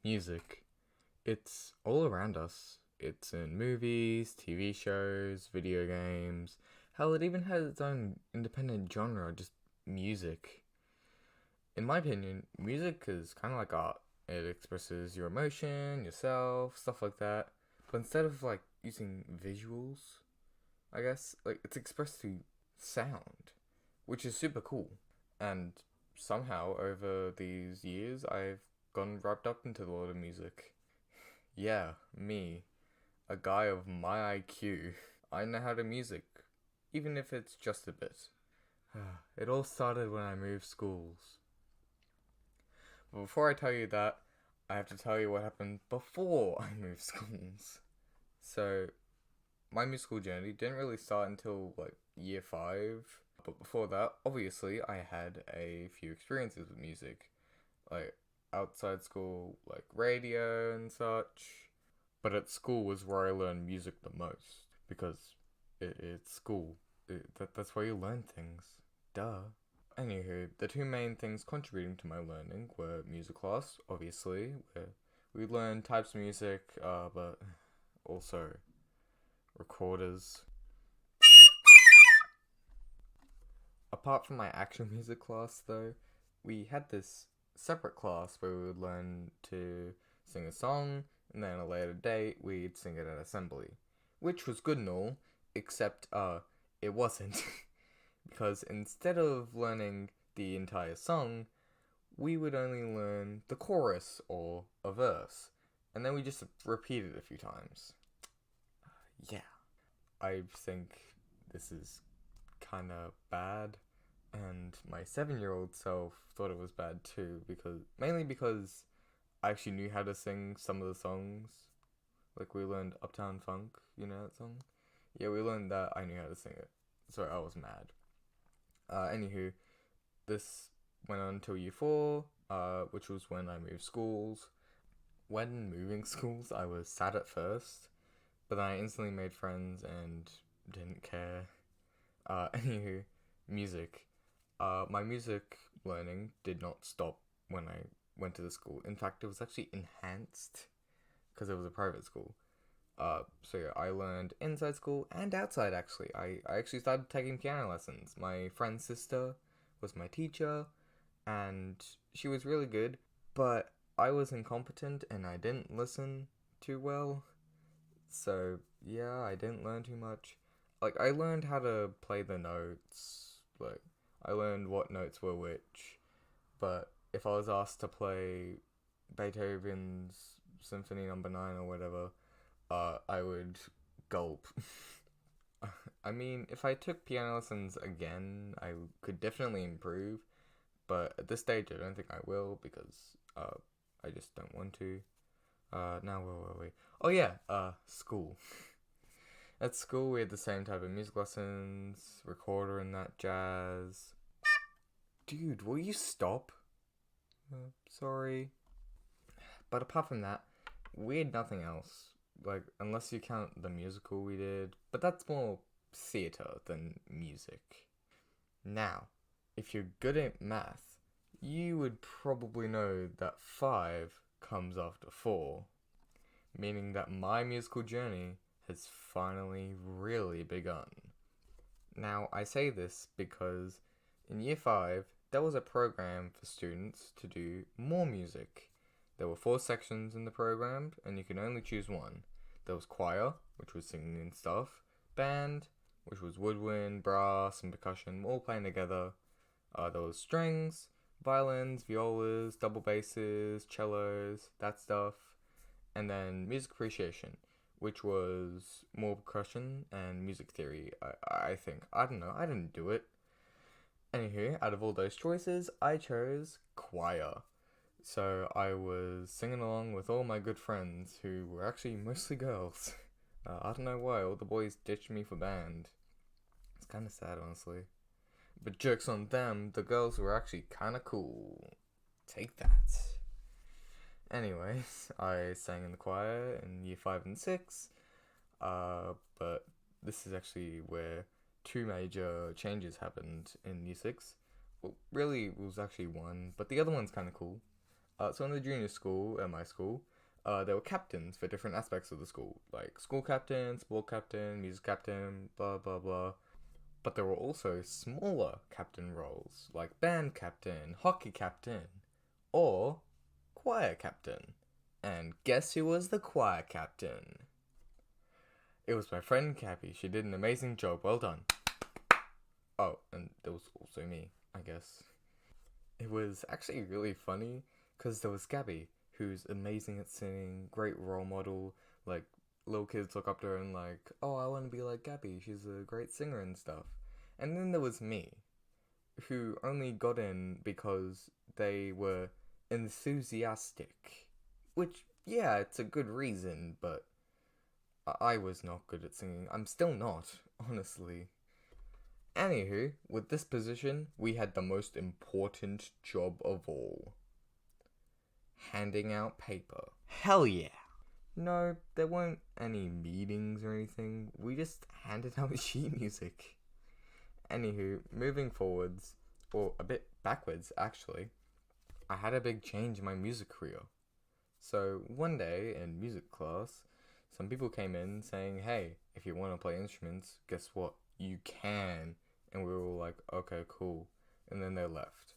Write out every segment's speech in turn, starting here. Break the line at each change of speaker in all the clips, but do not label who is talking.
Music. It's all around us. It's in movies, TV shows, video games. Hell, it even has its own independent genre, just music. In my opinion, music is kind of like art. It expresses your emotion, yourself, stuff like that. But instead of like using visuals, I guess, like it's expressed through sound, which is super cool. And somehow over these years, I've gotten wrapped up into the world of music. Yeah, me, a guy of my IQ. I know how to music, even if it's just a bit. It all started when I moved schools. But before I tell you that, I have to tell you what happened before I moved schools. So, my musical journey didn't really start until like year 5. But before that, obviously, I had a few experiences with music. Like outside school, like radio and such. But at school was where I learned music the most because it's school. That's where you learn things. Duh. Anywho, the two main things contributing to my learning were music class, obviously, where we learned types of music, but also recorders. Apart from my actual music class, though, we had this separate class where we would learn to sing a song, and then at a later date, we'd sing it at assembly. Which was good and all, except, it wasn't. Because instead of learning the entire song, we would only learn the chorus or a verse, and then we just repeat it a few times. Yeah. I think this is kinda bad, and my 7-year-old self thought it was bad too, mainly because I actually knew how to sing some of the songs. Like we learned Uptown Funk, you know that song? Yeah, we learned that. I knew how to sing it, so I was mad. Anywho, this went on until year 4, which was when I moved schools. When moving schools, I was sad at first, but then I instantly made friends and didn't care. Anywho, music. My music learning did not stop when I went to the school. In fact, it was actually enhanced because it was a private school. So yeah, I learned inside school and outside actually. I actually started taking piano lessons. My friend's sister was my teacher, and she was really good, but I was incompetent and I didn't listen too well. So yeah, I didn't learn too much. Like I learned how to play the notes, like I learned what notes were which, but if I was asked to play Beethoven's Symphony Number 9 or whatever, I would gulp. I mean, if I took piano lessons again, I could definitely improve, but at this stage, I don't think I will because I just don't want to. Now where were we? Oh yeah, school. At school, we had the same type of music lessons, recorder and that jazz. Dude, will you stop? Sorry. But apart from that, we had nothing else. Like, unless you count the musical we did, but that's more theatre than music. Now, if you're good at math, you would probably know that 5 comes after 4, meaning that my musical journey has finally really begun. Now, I say this because in year 5, there was a program for students to do more music. There were 4 sections in the program, and you could only choose one. There was choir, which was singing and stuff, band, which was woodwind, brass, and percussion, all playing together. There was strings, violins, violas, double basses, cellos, that stuff, and then music appreciation, which was more percussion and music theory, I think. I don't know, I didn't do it. Anywho, out of all those choices, I chose choir. So I was singing along with all my good friends, who were actually mostly girls. I don't know why, all the boys ditched me for band. It's kinda sad, honestly. But jokes on them, the girls were actually kinda cool. Take that. Anyways, I sang in the choir in year 5 and 6, but this is actually where two major changes happened in year 6. Well, really, it was actually one, but the other one's kind of cool. So in the junior school, at my school, there were captains for different aspects of the school, like school captain, sport captain, music captain, blah blah blah. But there were also smaller captain roles, like band captain, hockey captain, or choir captain. And guess who was the choir captain? It was my friend Cappy. She did an amazing job. Well done. Oh, and there was also me, I guess. It was actually really funny because there was Gabby, who's amazing at singing, great role model. Like, little kids look up to her and, like, oh, I want to be like Gabby. She's a great singer and stuff. And then there was me, who only got in because they were enthusiastic. Which, yeah, it's a good reason, but I was not good at singing. I'm still not, honestly. Anywho, with this position, we had the most important job of all. Handing out paper.
Hell yeah.
No, there weren't any meetings or anything. We just handed out sheet music. Anywho, moving forwards, or a bit backwards actually, I had a big change in my music career. So one day in music class, some people came in saying, hey, if you want to play instruments, guess what? You can. And we were all like, okay, cool. And then they left.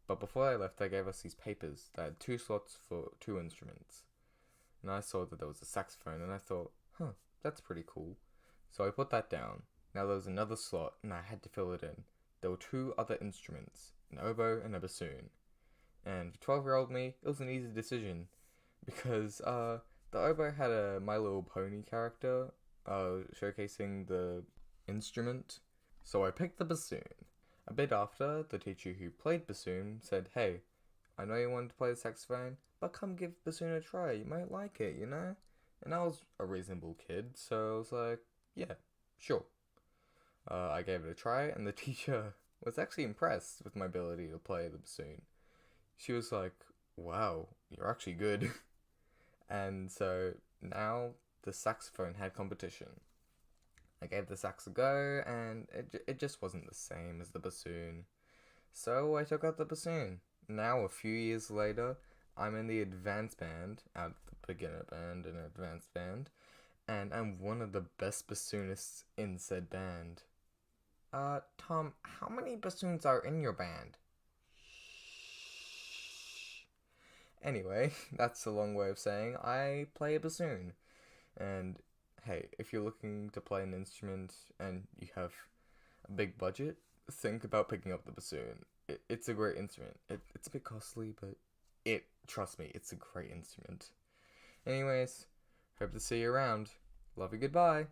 But before they left, they gave us these papers that had 2 slots for 2 instruments. And I saw that there was a saxophone, and I thought, that's pretty cool. So I put that down. Now there was another slot, and I had to fill it in. There were 2 other instruments, an oboe and a bassoon. And for 12-year-old me, it was an easy decision. Because the oboe had a My Little Pony character showcasing the instrument. So I picked the bassoon. A bit after, the teacher who played bassoon said, hey, I know you wanted to play the saxophone, but come give bassoon a try, you might like it, you know? And I was a reasonable kid, so I was like, yeah, sure. I gave it a try, and the teacher was actually impressed with my ability to play the bassoon. She was like, wow, you're actually good. And so now the saxophone had competition. I gave the sax a go, and it just wasn't the same as the bassoon. So I took out the bassoon. Now, a few years later, I'm in the advanced band, out of the beginner band and advanced band, and I'm one of the best bassoonists in said band. Tom, how many bassoons are in your band? Anyway, that's a long way of saying I play a bassoon. And hey, if you're looking to play an instrument and you have a big budget, think about picking up the bassoon. It's a great instrument. It's a bit costly, but trust me, it's a great instrument. Anyways, hope to see you around. Love you, goodbye.